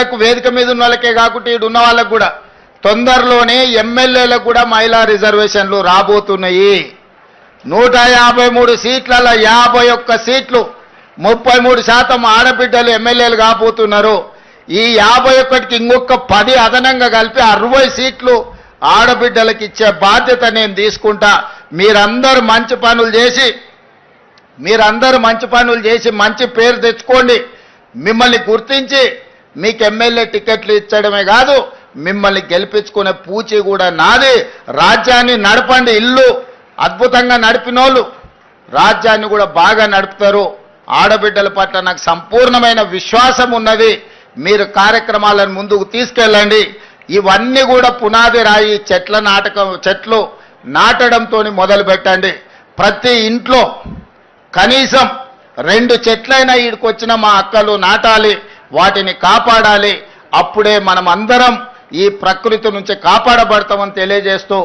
మహిళలకు వేదిక మీద ఉన్న వాళ్ళకే కాకుండా ఈడు ఉన్న వాళ్ళకు కూడా తొందరలోనే ఎమ్మెల్యేలకు కూడా మహిళా రిజర్వేషన్లు రాబోతున్నాయి. 153 సీట్లలో 51 సీట్లు 33% ఆడబిడ్డలు ఎమ్మెల్యేలు కాబోతున్నారు. ఈ 51కి ఇంకొక 10 అదనంగా కలిపి 60 సీట్లు ఆడబిడ్డలకు ఇచ్చే బాధ్యత నేను తీసుకుంటా. మీరందరూ మంచి పనులు చేసి మంచి పేరు తెచ్చుకోండి. మిమ్మల్ని గుర్తించి మీకు ఎమ్మెల్యే టికెట్లు ఇచ్చడమే కాదు, మిమ్మల్ని గెలిపించుకునే పూచి కూడా నాది. రాజ్యాన్ని నడపండి. ఇల్లు అద్భుతంగా నడిపినోళ్ళు రాజ్యాన్ని కూడా బాగా నడుపుతారు. ఆడబిడ్డల పట్ల నాకు సంపూర్ణమైన విశ్వాసం ఉన్నది. మీరు కార్యక్రమాలను ముందుకు తీసుకెళ్ళండి. ఇవన్నీ కూడా పునాది రాయి చెట్లు నాటడంతో మొదలు పెట్టండి. ప్రతి ఇంట్లో కనీసం 2 చెట్లైనా ఈడికొచ్చిన మా అక్కలు నాటాలి, వాటిని కాపాడాలి. అప్పుడే మనం అందరం ఈ ప్రకృతి నుంచి కాపాడబడతామని తెలియజేస్తూ